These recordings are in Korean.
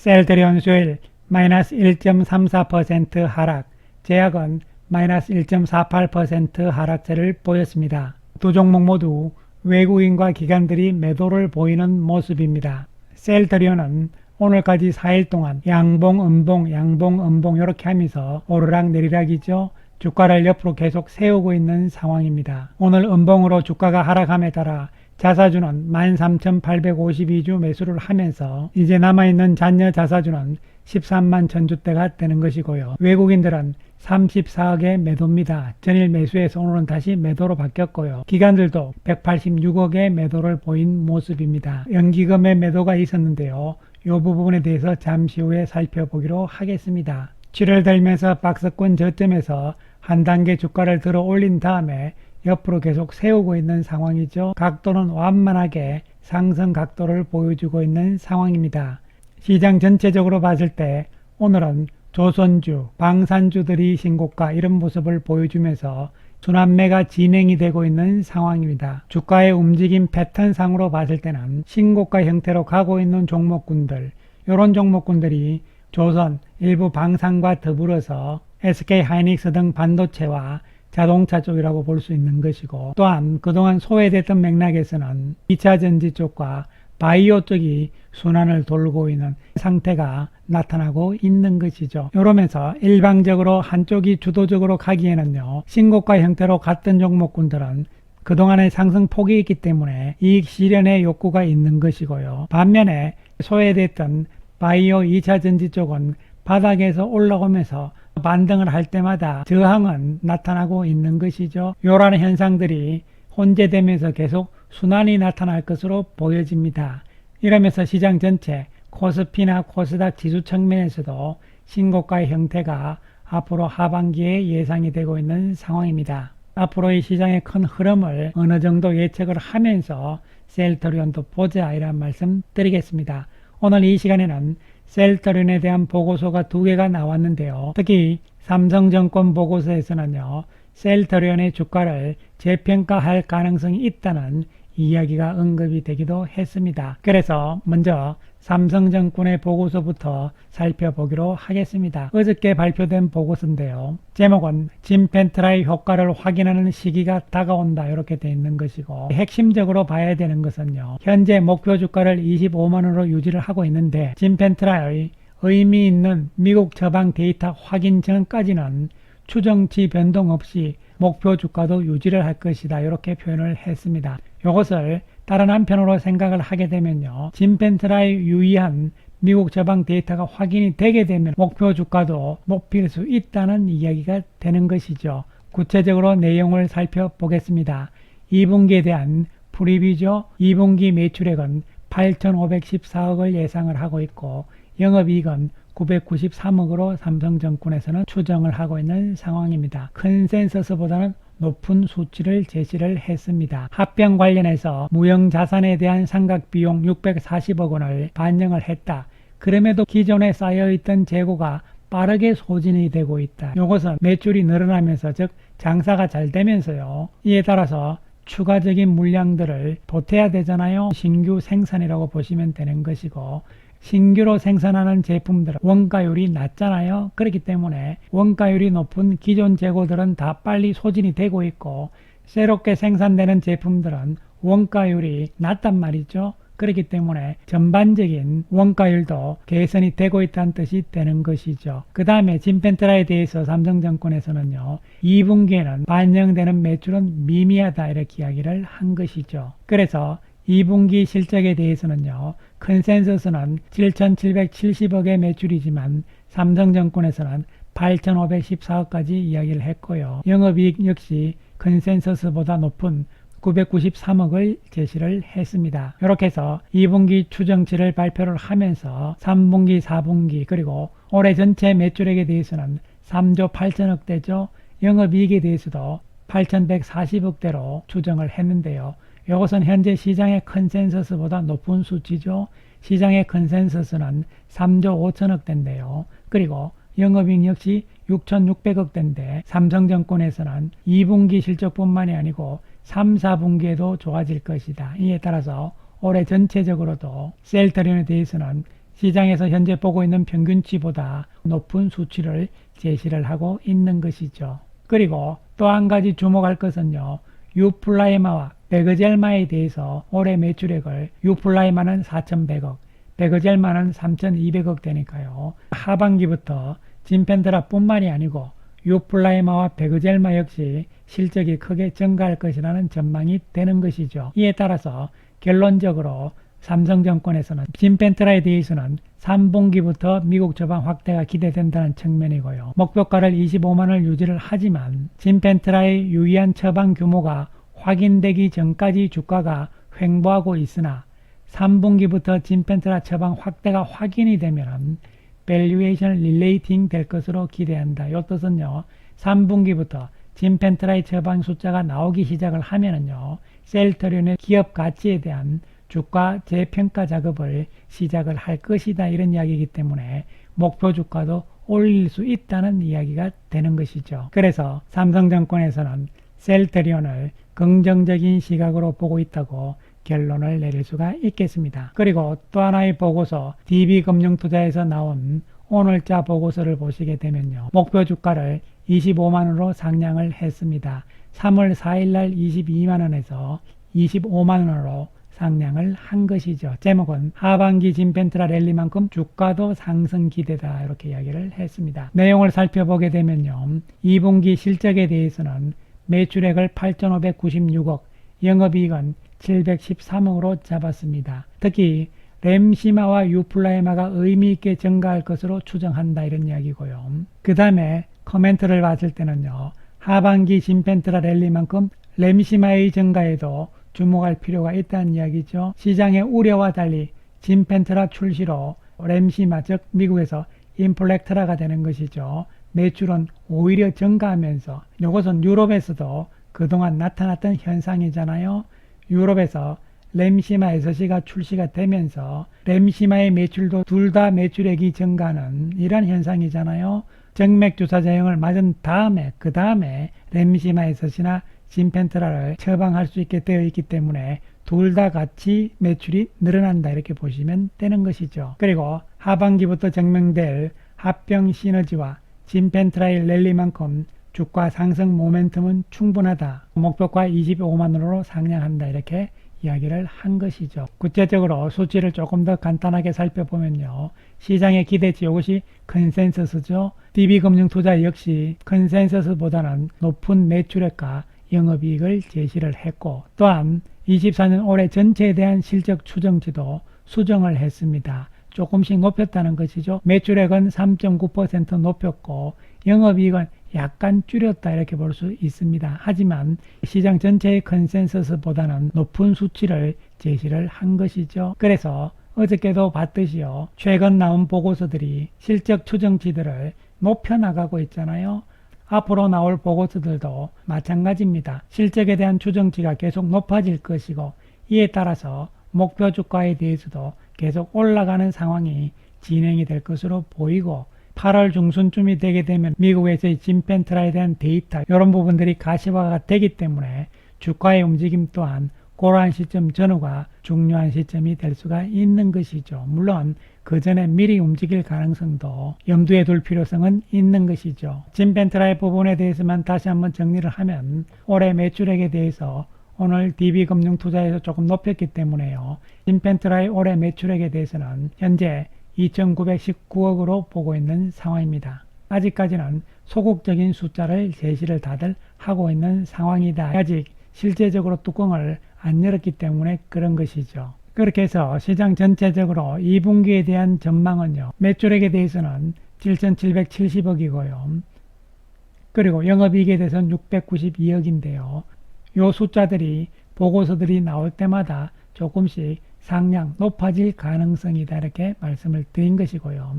셀트리온 수요일 마이너스 1.34% 하락, 제약은 마이너스 1.48% 하락세를 보였습니다. 두 종목 모두 외국인과 기관들이 매도를 보이는 모습입니다. 셀트리온은 오늘까지 4일 동안 양봉, 음봉 이렇게 하면서 오르락 내리락이죠. 주가를 옆으로 계속 세우고 있는 상황입니다. 오늘 음봉으로 주가가 하락함에 따라 자사주는 13,852주 매수를 하면서 이제 남아있는 잔여 자사주는 13만 1000주대가 되는 것이고요. 외국인들은 34억의 매도입니다. 전일 매수에서 오늘은 다시 매도로 바뀌었고요. 기관들도 186억의 매도를 보인 모습입니다. 연기금의 매도가 있었는데요. 이 부분에 대해서 잠시 후에 살펴보기로 하겠습니다. 7월 들면서 박스권 저점에서 한 단계 주가를 들어 올린 다음에 옆으로 계속 세우고 있는 상황이죠. 각도는 완만하게 상승 각도를 보여주고 있는 상황입니다. 시장 전체적으로 봤을 때 오늘은 조선주, 방산주들이 신고가 이런 모습을 보여주면서 순환매가 진행이 되고 있는 상황입니다. 주가의 움직임 패턴상으로 봤을 때는 신고가 형태로 가고 있는 종목군들, 이런 종목군들이 조선, 일부 방산과 더불어서 SK하이닉스 등 반도체와 자동차 쪽이라고 볼 수 있는 것이고, 또한 그동안 소외됐던 맥락에서는 2차전지 쪽과 바이오 쪽이 순환을 돌고 있는 상태가 나타나고 있는 것이죠. 이러면서 일방적으로 한쪽이 주도적으로 가기에는요, 신고가 형태로 갔던 종목군들은 그동안의 상승 폭이 있기 때문에 이익 실현의 욕구가 있는 것이고요. 반면에 소외됐던 바이오 2차전지 쪽은 바닥에서 올라오면서 반등을 할 때마다 저항은 나타나고 있는 것이죠. 이러한 현상들이 혼재되면서 계속 순환이 나타날 것으로 보여집니다. 이러면서 시장 전체 코스피나 코스닥 지수 측면에서도 신고가의 형태가 앞으로 하반기에 예상이 되고 있는 상황입니다. 앞으로의 시장의 큰 흐름을 어느 정도 예측을 하면서 셀트리온도 보자 이런 말씀 드리겠습니다. 오늘 이 시간에는 셀트리온에 대한 보고서가 2개가 나왔는데요. 특히 삼성증권 보고서에서는요, 셀트리온의 주가를 재평가할 가능성이 있다는 이야기가 언급이 되기도 했습니다. 그래서 먼저 삼성증권의 보고서부터 살펴보기로 하겠습니다. 어저께 발표된 보고서인데요. 제목은 진펜트라의 효과를 확인하는 시기가 다가온다 이렇게 되어 있는 것이고, 핵심적으로 봐야 되는 것은요, 현재 목표 주가를 25만원으로 유지를 하고 있는데 진펜트라의 의미 있는 미국 처방 데이터 확인 전까지는 추정치 변동 없이 목표 주가도 유지를 할 것이다 이렇게 표현을 했습니다. 이것을 다른 한편으로 생각을 하게 되면요, 진펜트라의 유의한 미국 처방 데이터가 확인이 되게 되면 목표 주가도 높일 수 있다는 이야기가 되는 것이죠. 구체적으로 내용을 살펴보겠습니다. 2분기에 대한 프리뷰죠. 2분기 매출액은 8,514억을 예상을 하고 있고 영업이익은 993억으로 삼성증권에서는 추정을 하고 있는 상황입니다. 컨센서스보다는 높은 수치를 제시를 했습니다. 합병 관련해서 무형자산에 대한 상각비용 640억 원을 반영을 했다. 그럼에도 기존에 쌓여있던 재고가 빠르게 소진이 되고 있다. 이것은 매출이 늘어나면서, 즉 장사가 잘 되면서요, 이에 따라서 추가적인 물량들을 보태야 되잖아요. 신규 생산이라고 보시면 되는 것이고, 신규로 생산하는 제품들은 원가율이 낮잖아요. 그렇기 때문에 원가율이 높은 기존 재고들은 다 빨리 소진이 되고 있고, 새롭게 생산되는 제품들은 원가율이 낮단 말이죠. 그렇기 때문에 전반적인 원가율도 개선이 되고 있다는 뜻이 되는 것이죠. 그 다음에 진펜트라에 대해서 삼성증권에서는요, 2분기에는 반영되는 매출은 미미하다 이렇게 이야기를 한 것이죠. 그래서 2분기 실적에 대해서는요, 컨센서스는 7,770억의 매출이지만 삼성증권에서는 8,514억까지 이야기를 했고요. 영업이익 역시 컨센서스보다 높은 993억을 제시를 했습니다. 이렇게 해서 2분기 추정치를 발표를 하면서 3분기, 4분기 그리고 올해 전체 매출액에 대해서는 3조 8천억대죠. 영업이익에 대해서도 8,140억대로 추정을 했는데요. 이것은 현재 시장의 컨센서스보다 높은 수치죠. 시장의 컨센서스는 3조 5천억대인데요. 그리고 영업이익 역시 6,600억대인데 삼성증권에서는 2분기 실적뿐만이 아니고 3, 4분기에도 좋아질 것이다. 이에 따라서 올해 전체적으로도 셀트리온에 대해서는 시장에서 현재 보고 있는 평균치보다 높은 수치를 제시를 하고 있는 것이죠. 그리고 또 한 가지 주목할 것은요. 유플라이마와 베그젤마에 대해서 올해 매출액을 유플라이마는 4,100억, 베그젤마는 3,200억 되니까요. 하반기부터 진펜트라 뿐만이 아니고 유플라이마와 베그젤마 역시 실적이 크게 증가할 것이라는 전망이 되는 것이죠. 이에 따라서 결론적으로 삼성증권에서는 진펜트라에 대해서는 3분기부터 미국 처방 확대가 기대된다는 측면이고요. 목표가를 25만원을 유지를 하지만 진펜트라의 유의한 처방 규모가 확인되기 전까지 주가가 횡보하고 있으나 3분기부터 진펜트라 처방 확대가 확인이 되면 밸류에이션 릴레이팅 될 것으로 기대한다. 이 뜻은요. 3분기부터 진펜트라의 처방 숫자가 나오기 시작을 하면은요. 셀트리온의 기업 가치에 대한 주가 재평가 작업을 시작을 할 것이다. 이런 이야기이기 때문에 목표 주가도 올릴 수 있다는 이야기가 되는 것이죠. 그래서 삼성증권에서는 셀트리온을 긍정적인 시각으로 보고 있다고 결론을 내릴 수가 있겠습니다. 그리고 또 하나의 보고서 DB금융투자에서 나온 오늘자 보고서를 보시게 되면요. 목표 주가를 25만원으로 상향을 했습니다. 3월 4일날 22만원에서 25만원으로 상향을 한 것이죠. 제목은 하반기 진펜트라 랠리만큼 주가도 상승 기대다 이렇게 이야기를 했습니다. 내용을 살펴보게 되면요. 2분기 실적에 대해서는 매출액을 8,596억, 영업이익은 713억으로 잡았습니다. 특히 램시마와 유플라이마가 의미있게 증가할 것으로 추정한다 이런 이야기고요. 그 다음에 코멘트를 봤을 때는요. 하반기 진펜트라 랠리만큼 램시마의 증가에도 주목할 필요가 있다는 이야기죠. 시장의 우려와 달리 진펜트라 출시로 램시마 즉 미국에서 인플렉트라가 되는 것이죠. 매출은 오히려 증가하면서 이것은 유럽에서도 그동안 나타났던 현상이잖아요. 유럽에서 램시마 SC가 출시가 되면서 램시마의 매출도 둘 다 매출액이 증가하는 이런 현상이잖아요. 정맥주사 제형을 맞은 다음에 그 다음에 램시마 SC나 진펜트라를 처방할 수 있게 되어 있기 때문에 둘 다 같이 매출이 늘어난다 이렇게 보시면 되는 것이죠. 그리고 하반기부터 증명될 합병 시너지와 진펜트라의 랠리만큼 주가 상승 모멘텀은 충분하다. 목표가 25만원으로 상향한다 이렇게 이야기를 한 것이죠. 구체적으로 수치를 조금 더 간단하게 살펴보면요. 시장의 기대치 이것이 컨센서스죠. DB금융투자 역시 컨센서스보다는 높은 매출액과 영업이익을 제시를 했고 또한 24년 올해 전체에 대한 실적 추정치도 수정을 했습니다. 조금씩 높였다는 것이죠. 매출액은 3.9% 높였고 영업이익은 약간 줄였다 이렇게 볼 수 있습니다. 하지만 시장 전체의 컨센서스보다는 높은 수치를 제시를 한 것이죠. 그래서 어저께도 봤듯이요. 최근 나온 보고서들이 실적 추정치들을 높여나가고 있잖아요. 앞으로 나올 보고서들도 마찬가지입니다. 실적에 대한 추정치가 계속 높아질 것이고 이에 따라서 목표 주가에 대해서도 계속 올라가는 상황이 진행이 될 것으로 보이고 8월 중순쯤이 되게 되면 미국에서의 진펜트라에 대한 데이터 이런 부분들이 가시화가 되기 때문에 주가의 움직임 또한 그러한 시점 전후가 중요한 시점이 될 수가 있는 것이죠. 물론 그 전에 미리 움직일 가능성도 염두에 둘 필요성은 있는 것이죠. 진펜트라의 부분에 대해서만 다시 한번 정리를 하면 올해 매출액에 대해서 오늘 DB금융투자에서 조금 높였기 때문에요. 진펜트라의 올해 매출액에 대해서는 현재 2,919억으로 보고 있는 상황입니다. 아직까지는 소극적인 숫자를 제시를 다들 하고 있는 상황이다. 아직 실제적으로 뚜껑을 안 열었기 때문에 그런 것이죠. 그렇게 해서 시장 전체적으로 2분기에 대한 전망은요. 매출액에 대해서는 7,770억이고요. 그리고 영업이익에 대해서는 692억인데요. 요 숫자들이 보고서들이 나올 때마다 조금씩 상향 높아질 가능성이다 이렇게 말씀을 드린 것이고요.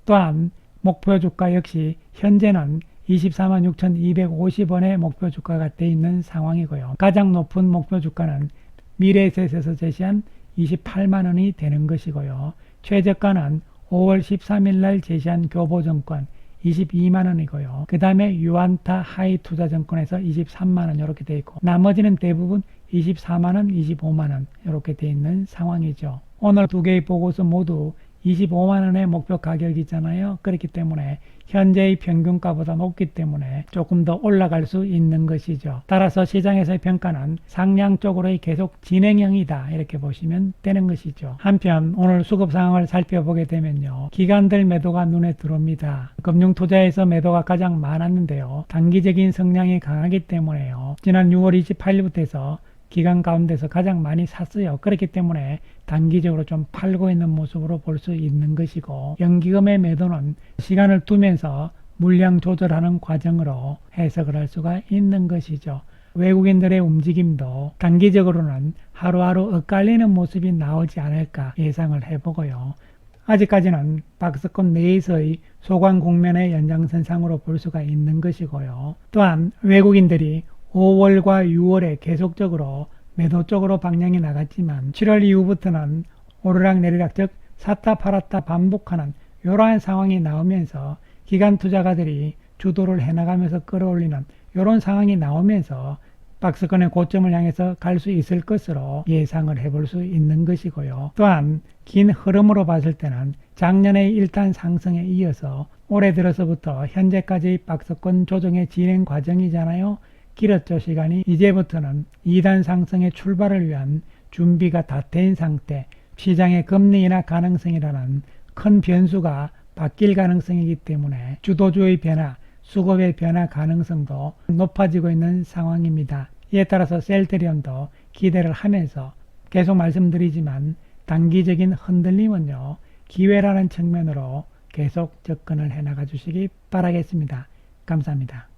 또한 목표 주가 역시 현재는 246,250원의 목표 주가가 되어 있는 상황이고요. 가장 높은 목표 주가는 미래에셋에서 제시한 28만원이 되는 것이고요. 최저가는 5월 13일 날 제시한 교보증권 22만원이고요. 그 다음에 유안타 하이투자증권에서 23만원 이렇게 되어 있고 나머지는 대부분 24만원, 25만원 이렇게 되어 있는 상황이죠. 오늘 두 개의 보고서 모두 25만 원의 목표 가격이잖아요. 그렇기 때문에 현재의 평균가보다 높기 때문에 조금 더 올라갈 수 있는 것이죠. 따라서 시장에서의 평가는 상향 쪽으로의 계속 진행형이다, 이렇게 보시면 되는 것이죠. 한편 오늘 수급 상황을 살펴보게 되면요, 기관들 매도가 눈에 들어옵니다. 금융투자에서 매도가 가장 많았는데요, 단기적인 성향이 강하기 때문에요, 지난 6월 28일부터 해서 기간 가운데서 가장 많이 샀어요. 그렇기 때문에 단기적으로 좀 팔고 있는 모습으로 볼 수 있는 것이고, 연기금의 매도는 시간을 두면서 물량 조절하는 과정으로 해석을 할 수가 있는 것이죠. 외국인들의 움직임도 단기적으로는 하루하루 엇갈리는 모습이 나오지 않을까 예상을 해보고요. 아직까지는 박스권 내에서의 소관 국면의 연장선상으로 볼 수가 있는 것이고요. 또한 외국인들이 5월과 6월에 계속적으로 매도 쪽으로 방향이 나갔지만 7월 이후부터는 오르락 내리락, 즉 샀다 팔았다 반복하는 이러한 상황이 나오면서 기관 투자가들이 주도를 해나가면서 끌어올리는 이런 상황이 나오면서 박스권의 고점을 향해서 갈 수 있을 것으로 예상을 해볼 수 있는 것이고요. 또한 긴 흐름으로 봤을 때는 작년의 1단 상승에 이어서 올해 들어서부터 현재까지 박스권 조정의 진행 과정이잖아요. 길었죠, 시간이. 이제부터는 2단 상승의 출발을 위한 준비가 다 된 상태, 시장의 금리 인하 가능성이라는 큰 변수가 바뀔 가능성이기 때문에 주도주의 변화, 수급의 변화 가능성도 높아지고 있는 상황입니다. 이에 따라서 셀트리온도 기대를 하면서 계속 말씀드리지만 단기적인 흔들림은요, 기회라는 측면으로 계속 접근을 해 나가 주시기 바라겠습니다. 감사합니다.